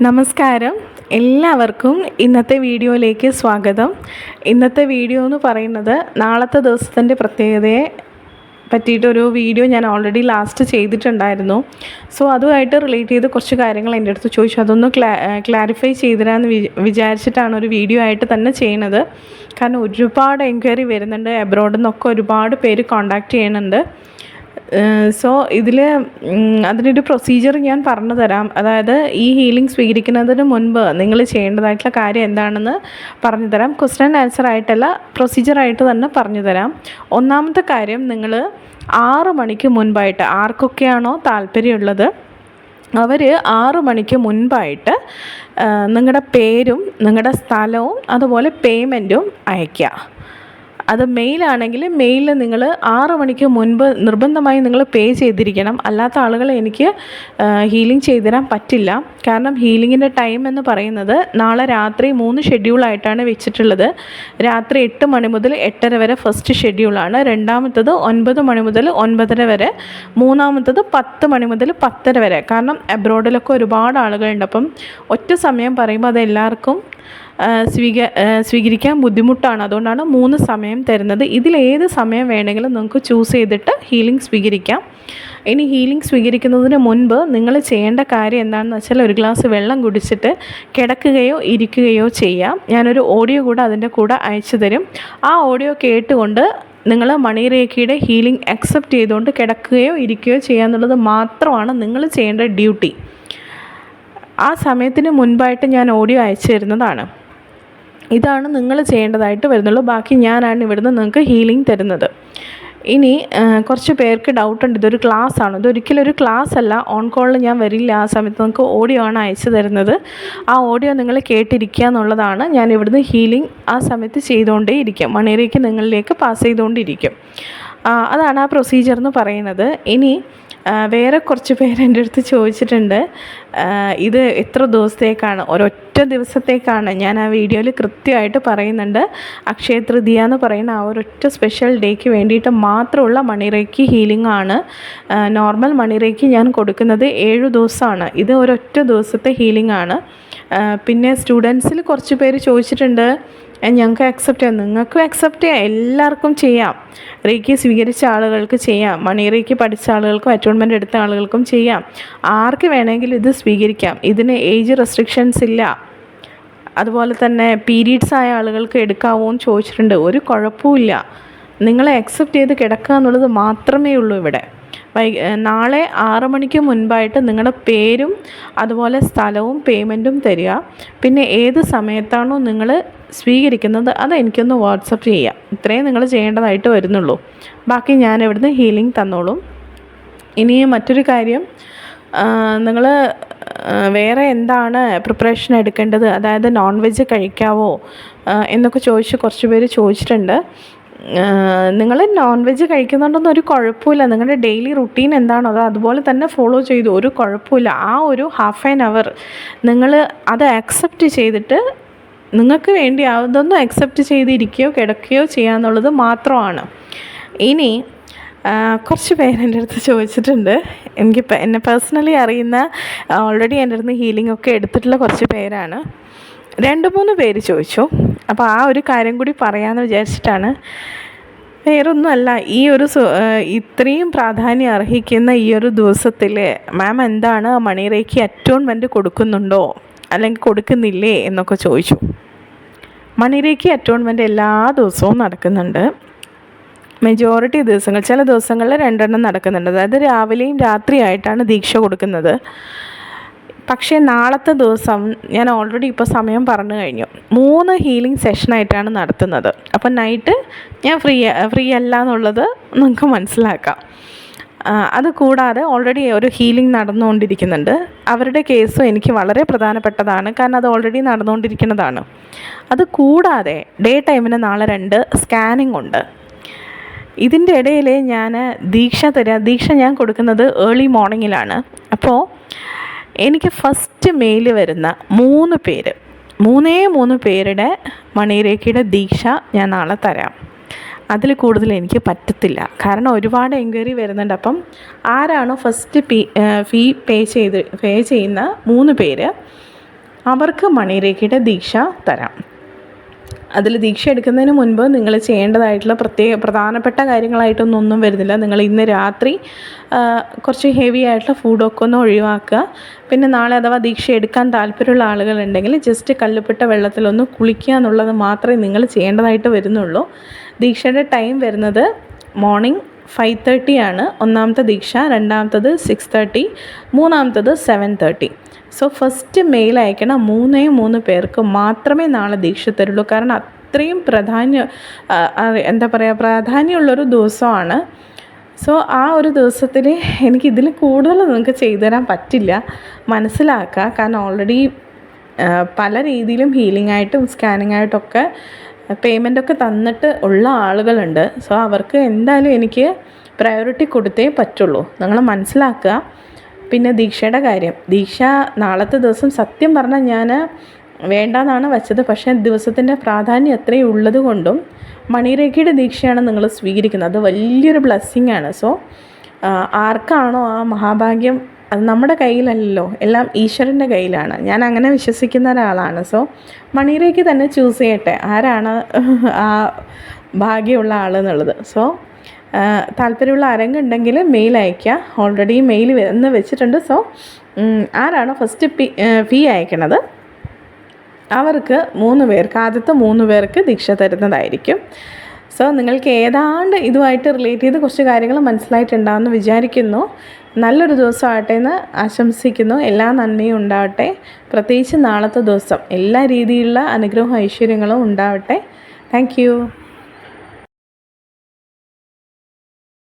നമസ്കാരം, എല്ലാവർക്കും ഇന്നത്തെ വീഡിയോയിലേക്ക് സ്വാഗതം. ഇന്നത്തെ വീഡിയോ എന്ന് പറയുന്നത് നാളത്തെ ദിവസത്തിൻ്റെ പ്രത്യേകതയെ പറ്റിയിട്ടൊരു വീഡിയോ ഞാൻ ഓൾറെഡി ലാസ്റ്റ് ചെയ്തിട്ടുണ്ടായിരുന്നു. സോ അതുമായിട്ട് റിലേറ്റ് ചെയ്ത് കുറച്ച് കാര്യങ്ങൾ എൻ്റെ അടുത്ത് ചോദിച്ചു. അതൊന്ന് ക്ലാരിഫൈ ചെയ്തുതരാമെന്ന് വിചാരിച്ചിട്ടാണ് ഒരു വീഡിയോ ആയിട്ട് തന്നെ ചെയ്യുന്നത്. കാരണം ഒരുപാട് എൻക്വയറി വരുന്നുണ്ട്, എബ്രോഡിൽ നിന്നൊക്കെ ഒരുപാട് പേര് കോൺടാക്റ്റ് ചെയ്യുന്നുണ്ട്. സോ ഇതിൽ അതിനൊരു പ്രൊസീജിയർ ഞാൻ പറഞ്ഞു തരാം. അതായത് ഈ ഹീലിംഗ് സ്വീകരിക്കുന്നതിന് മുൻപ് നിങ്ങൾ ചെയ്യേണ്ടതായിട്ടുള്ള കാര്യം എന്താണെന്ന് പറഞ്ഞു തരാം. ക്വസ്റ്റ്യൻ ആൻസർ ആയിട്ടല്ല, പ്രൊസീജിയറായിട്ട് തന്നെ പറഞ്ഞു തരാം. ഒന്നാമത്തെ കാര്യം, നിങ്ങൾ 6 മണിക്ക് മുൻപായിട്ട്, ആർക്കൊക്കെയാണോ താല്പര്യമുള്ളത് അവർ 6 മണിക്ക് മുൻപായിട്ട് നിങ്ങളുടെ പേരും നിങ്ങളുടെ സ്ഥലവും അതുപോലെ പേയ്മെൻറ്റും അയയ്ക്കുക. അത് മെയിലാണെങ്കിൽ മെയിലിൽ നിങ്ങൾ 6 മണിക്ക് മുൻപ് നിർബന്ധമായി നിങ്ങൾ പേ ചെയ്തിരിക്കണം. അല്ലാത്ത ആളുകൾ എനിക്ക് ഹീലിംഗ് ചെയ്തുതരാൻ പറ്റില്ല. കാരണം ഹീലിങ്ങിൻ്റെ ടൈം എന്ന് പറയുന്നത് നാളെ രാത്രി 3 ഷെഡ്യൂളായിട്ടാണ് വെച്ചിട്ടുള്ളത്. രാത്രി 8 മണി മുതൽ 8:30 വരെ ഫസ്റ്റ് ഷെഡ്യൂളാണ്, രണ്ടാമത്തത് 9 മണി മുതൽ 9:30 വരെ, മൂന്നാമത്തത് 10 മണി മുതൽ 10:30 വരെ. കാരണം അബ്രോഡിലൊക്കെ ഒരുപാട് ആളുകളുണ്ട്. അപ്പം ഒറ്റ സമയം പറയുമ്പോൾ അത് എല്ലാവർക്കും സ്വീകരിക്കാൻ ബുദ്ധിമുട്ടാണ്. അതുകൊണ്ടാണ് 3 സമയം തരുന്നത്. ഇതിലേത് സമയം വേണമെങ്കിലും നിങ്ങൾക്ക് ചൂസ് ചെയ്തിട്ട് ഹീലിംഗ് സ്വീകരിക്കാം. ഇനി ഹീലിംഗ് സ്വീകരിക്കുന്നതിന് മുൻപ് നിങ്ങൾ ചെയ്യേണ്ട കാര്യം എന്താണെന്ന് വെച്ചാൽ, ഒരു ഗ്ലാസ് വെള്ളം കുടിച്ചിട്ട് കിടക്കുകയോ ഇരിക്കുകയോ ചെയ്യാം. ഞാനൊരു ഓഡിയോ കൂടെ അതിൻ്റെ കൂടെ അയച്ചു തരും. ആ ഓഡിയോ കേട്ടുകൊണ്ട് നിങ്ങൾ മണിരേഖയുടെ ഹീലിംഗ് അക്സെപ്റ്റ് ചെയ്തുകൊണ്ട് കിടക്കുകയോ ഇരിക്കുകയോ ചെയ്യാന്നുള്ളത് മാത്രമാണ് നിങ്ങൾ ചെയ്യേണ്ട ഡ്യൂട്ടി. ആ സമയത്തിന് മുൻപായിട്ട് ഞാൻ ഓഡിയോ അയച്ചു തരുന്നതാണ്. ഇതാണ് നിങ്ങൾ ചെയ്യേണ്ടതായിട്ട് വരുന്നുള്ളൂ. ബാക്കി ഞാനാണ് ഇവിടുന്ന് നിങ്ങൾക്ക് ഹീലിംഗ് തരുന്നത്. ഇനി കുറച്ച് പേർക്ക് ഡൗട്ടുണ്ട്, ഇതൊരു ക്ലാസ് ആണ്. ഇതൊരിക്കലും ഒരു ക്ലാസ് അല്ല. ഓൺ കോളിൽ ഞാൻ വരില്ല. ആ സമയത്ത് നിങ്ങൾക്ക് ഓഡിയോ ആണ് അയച്ചു തരുന്നത്. ആ ഓഡിയോ നിങ്ങൾ കേട്ടിരിക്കുക എന്നുള്ളതാണ്. ഞാൻ ഇവിടുന്ന് ഹീലിംഗ് ആ സമയത്ത് ചെയ്തുകൊണ്ടേ ഇരിക്കും. മണിയിലേക്ക് നിങ്ങളിലേക്ക് പാസ് ചെയ്തുകൊണ്ടിരിക്കും. അതാണ് ആ പ്രൊസീജിയർ എന്ന് പറയുന്നത്. ഇനി വേറെ കുറച്ച് പേര് എൻ്റെ അടുത്ത് ചോദിച്ചിട്ടുണ്ട്, ഇത് എത്ര ദിവസത്തേക്കാണ്? ഒരൊറ്റ ദിവസത്തേക്കാണ്. ഞാൻ ആ വീഡിയോയിൽ കൃത്യമായിട്ട് പറയുന്നുണ്ട്. അക്ഷയ തൃതീയ എന്ന് പറയുന്ന ആ ഒരൊറ്റ സ്പെഷ്യൽ ഡേക്ക് വേണ്ടിയിട്ട് മാത്രമുള്ള മണിറേക്കി ഹീലിംഗ് ആണ്. നോർമൽ മണിറേക്കി ഞാൻ കൊടുക്കുന്നത് 7 ദിവസമാണ്. ഇത് ഒരൊറ്റ ദിവസത്തെ ഹീലിംഗ് ആണ്. പിന്നെ സ്റ്റുഡൻസിൽ കുറച്ച് പേര് ചോദിച്ചിട്ടുണ്ട്, ഞങ്ങൾക്ക് അക്സെപ്റ്റ് ചെയ്യാം. നിങ്ങൾക്കും അക്സെപ്റ്റ് ചെയ്യാം, എല്ലാവർക്കും ചെയ്യാം. റേക്കി സ്വീകരിച്ച ആളുകൾക്ക് ചെയ്യാം, മണി റേക്കി പഠിച്ച ആളുകൾക്കും അറ്റോൺമെൻറ്റ് എടുത്ത ആളുകൾക്കും ചെയ്യാം. ആർക്ക് വേണമെങ്കിലും ഇത് സ്വീകരിക്കാം. ഇതിന് ഏജ് റെസ്ട്രിക്ഷൻസ് ഇല്ല. അതുപോലെ തന്നെ പീരീഡ്സ് ആയ ആളുകൾക്ക് എടുക്കാവോ എന്ന് ചോദിച്ചിട്ടുണ്ട്. ഒരു കുഴപ്പമില്ല. നിങ്ങളെ അക്സെപ്റ്റ് ചെയ്ത് കിടക്കുക എന്നുള്ളത് മാത്രമേ ഉള്ളൂ ഇവിടെ. നാളെ 6 മണിക്ക് മുൻപായിട്ട് നിങ്ങളുടെ പേരും അതുപോലെ സ്ഥലവും പേയ്മെൻറ്റും തരിക. പിന്നെ ഏത് സമയത്താണോ നിങ്ങൾ സ്വീകരിക്കുന്നത് അത് എനിക്കൊന്ന് വാട്സപ്പ് ചെയ്യാം. ഇത്രയും നിങ്ങൾ ചെയ്യേണ്ടതായിട്ട് വരുന്നുള്ളൂ. ബാക്കി ഞാൻ ഇവിടുന്ന് ഹീലിംഗ് തന്നോളും. ഇനി മറ്റൊരു കാര്യം, നിങ്ങൾ വേറെ എന്താണ് പ്രിപ്പറേഷൻ എടുക്കേണ്ടത്, അതായത് നോൺ വെജ് കഴിക്കാവോ എന്നൊക്കെ ചോദിച്ച് കുറച്ച് പേര് ചോദിച്ചിട്ടുണ്ട്. നിങ്ങൾ നോൺ വെജ് കഴിക്കുന്നുണ്ടെന്ന് ഒരു കുഴപ്പമില്ല. നിങ്ങളുടെ ഡെയിലി റുട്ടീൻ എന്താണോ അത് അതുപോലെ തന്നെ ഫോളോ ചെയ്തു, ഒരു കുഴപ്പമില്ല. ആ ഒരു ഹാഫ് ആൻ അവർ നിങ്ങൾ അത് അക്സെപ്റ്റ് ചെയ്തിട്ട് നിങ്ങൾക്ക് വേണ്ടി അതൊന്നും അക്സെപ്റ്റ് ചെയ്തിരിക്കുകയോ കിടക്കുകയോ ചെയ്യാന്നുള്ളത് മാത്രമാണ്. ഇനി കുറച്ച് പേര് എൻ്റെ അടുത്ത് ചോദിച്ചിട്ടുണ്ട്, എന്നെ പേഴ്സണലി അറിയുന്ന, ഓൾറെഡി എൻ്റെ അടുത്ത് ഹീലിംഗ് ഒക്കെ എടുത്തിട്ടുള്ള കുറച്ച് പേരാണ്. 2-3 പേര് ചോദിച്ചു. അപ്പോൾ ആ ഒരു കാര്യം കൂടി പറയാമെന്ന് വിചാരിച്ചിട്ടാണ്. വേറൊന്നുമല്ല, ഈ ഒരു ഇത്രയും പ്രാധാന്യം അർഹിക്കുന്ന ഈ ഒരു ദിവസത്തിൽ മാം എന്താണ് മണിറേക്കി അറ്റോൺമെൻറ്റ് കൊടുക്കുന്നുണ്ടോ അല്ലെങ്കിൽ കൊടുക്കുന്നില്ലേ എന്നൊക്കെ ചോദിച്ചു. മണിറേക്കി അറ്റോൺമെൻറ്റ് എല്ലാ ദിവസവും നടക്കുന്നുണ്ട്. മെജോറിറ്റി ദിവസങ്ങൾ, ചില ദിവസങ്ങളിൽ 2 നടക്കുന്നുണ്ട്. അതായത് രാവിലെയും രാത്രിയായിട്ടാണ് ദീക്ഷ കൊടുക്കുന്നത്. പക്ഷേ നാളത്തെ ദിവസം ഞാൻ ഓൾറെഡി ഇപ്പോൾ സമയം പറഞ്ഞു കഴിഞ്ഞു. 3 ഹീലിംഗ് സെഷനായിട്ടാണ് നടത്തുന്നത്. അപ്പം നൈറ്റ് ഞാൻ ഫ്രീ അല്ല എന്നുള്ളത് നിങ്ങൾക്ക് മനസ്സിലാക്കാം. അത് കൂടാതെ ഓൾറെഡി ഒരു ഹീലിംഗ് നടന്നുകൊണ്ടിരിക്കുന്നുണ്ട്. അവരുടെ കേസും എനിക്ക് വളരെ പ്രധാനപ്പെട്ടതാണ്, കാരണം അത് ഓൾറെഡി നടന്നുകൊണ്ടിരിക്കുന്നതാണ്. അത് കൂടാതെ ഡേ ടൈമിന് നാളെ 2 സ്കാനിങ് ഉണ്ട്. ഇതിൻ്റെ ഇടയിൽ ഞാൻ ദീക്ഷ ഞാൻ കൊടുക്കുന്നത് ഏർലി മോർണിംഗിലാണ്. അപ്പോൾ എനിക്ക് ഫസ്റ്റ് മെയിൽ വരുന്ന 3 പേരുടെ മണിരേഖയുടെ ദീക്ഷ ഞാൻ നാളെ തരാം. അതിൽ കൂടുതൽ എനിക്ക് പറ്റത്തില്ല, കാരണം ഒരുപാട് എൻക്വയറി വരുന്നുണ്ട്. അപ്പം ആരാണോ ഫസ്റ്റ് ഫീ പേ ചെയ്യുന്ന 3 പേര് അവർക്ക് മണിരേഖയുടെ ദീക്ഷ തരാം. അതിൽ ദീക്ഷ എടുക്കുന്നതിന് മുൻപ് നിങ്ങൾ ചെയ്യേണ്ടതായിട്ടുള്ള പ്രധാനപ്പെട്ട കാര്യങ്ങളായിട്ടൊന്നും വരുന്നില്ല. നിങ്ങൾ ഇന്ന് രാത്രി കുറച്ച് ഹെവി ആയിട്ടുള്ള ഫുഡൊക്കെ ഒന്ന് ഒഴിവാക്കുക. പിന്നെ നാളെ അഥവാ ദീക്ഷ എടുക്കാൻ താല്പര്യമുള്ള ആളുകളുണ്ടെങ്കിൽ ജസ്റ്റ് കല്ലുപ്പിട്ട വെള്ളത്തിലൊന്ന് കുളിക്കുക എന്നുള്ളത് മാത്രമേ നിങ്ങൾ ചെയ്യേണ്ടതായിട്ട് വരുന്നുള്ളൂ. ദീക്ഷയുടെ ടൈം വരുന്നത് മോർണിംഗ് 5:30 ആണ് ഒന്നാമത്തെ ദീക്ഷ, രണ്ടാമത്തത് 6:30, മൂന്നാമത്തത് 7:30. സോ ഫസ്റ്റ് മെയിൽ അയക്കണ 3 പേർക്ക് മാത്രമേ നാളെ ദീക്ഷ തരുള്ളൂ. കാരണം അത്രയും പ്രാധാന്യമുള്ളൊരു ദിവസമാണ്. സോ ആ ഒരു ദിവസത്തിൽ എനിക്കിതിൽ കൂടുതൽ നിങ്ങൾക്ക് ചെയ്തു തരാൻ പറ്റില്ല, മനസ്സിലാക്കുക. കാരണം ഓൾറെഡി പല രീതിയിലും ഹീലിംഗ് ആയിട്ടും സ്കാനിങ് ആയിട്ടൊക്കെ പേയ്മെൻറ്റൊക്കെ തന്നിട്ട് ഉള്ള ആളുകളുണ്ട്. സോ അവർക്ക് എന്തായാലും എനിക്ക് പ്രയോറിറ്റി കൊടുത്തേ പറ്റുള്ളൂ, നിങ്ങൾ മനസ്സിലാക്കുക. പിന്നെ ദീക്ഷയുടെ കാര്യം, ദീക്ഷ നാളത്തെ ദിവസം സത്യം പറഞ്ഞാൽ ഞാൻ വേണ്ടാന്നാണ് വെച്ചത്. പക്ഷേ ദിവസത്തിൻ്റെ പ്രാധാന്യം അത്രയും ഉള്ളത് കൊണ്ടും മണിരേഖയുടെ ദീക്ഷയാണ് നിങ്ങൾ സ്വീകരിക്കുന്നത്. അത് വലിയൊരു ബ്ലെസ്സിങ് ആണ്. സോ ആർക്കാണോ ആ മഹാഭാഗ്യം, അത് നമ്മുടെ കയ്യിലല്ലല്ലോ, എല്ലാം ഈശ്വരൻ്റെ കയ്യിലാണ്. ഞാൻ അങ്ങനെ വിശ്വസിക്കുന്ന ഒരാളാണ്. സോ മണിരേഖ തന്നെ ചൂസ് ചെയ്യട്ടെ ആരാണ് ആ ഭാഗ്യമുള്ള ആളെന്നുള്ളത്. സോ താല്പര്യമുള്ള ആരെങ്കിലും മെയിൽ അയയ്ക്കുക. ഓൾറെഡി മെയിൽ എന്ന് വെച്ചിട്ടുണ്ട്. സോ ആരാണോ ഫസ്റ്റ് ഫീ അയക്കണത് അവർക്ക് 3 പേർക്ക്, ആദ്യത്തെ 3 പേർക്ക് ദീക്ഷ തരുന്നതായിരിക്കും. സോ നിങ്ങൾക്ക് ഏതാണ്ട് ഇതുമായിട്ട് റിലേറ്റ് ചെയ്ത് കുറച്ച് കാര്യങ്ങൾ മനസ്സിലായിട്ടുണ്ടാകുമെന്ന് വിചാരിക്കുന്നു. നല്ലൊരു ദിവസമാകട്ടെ എന്ന് ആശംസിക്കുന്നു. എല്ലാ നന്മയും ഉണ്ടാവട്ടെ. പ്രത്യേകിച്ച് നാളത്തെ ദിവസം എല്ലാ രീതിയിലുള്ള അനുഗ്രഹവും ഐശ്വര്യങ്ങളും ഉണ്ടാവട്ടെ. Thank you.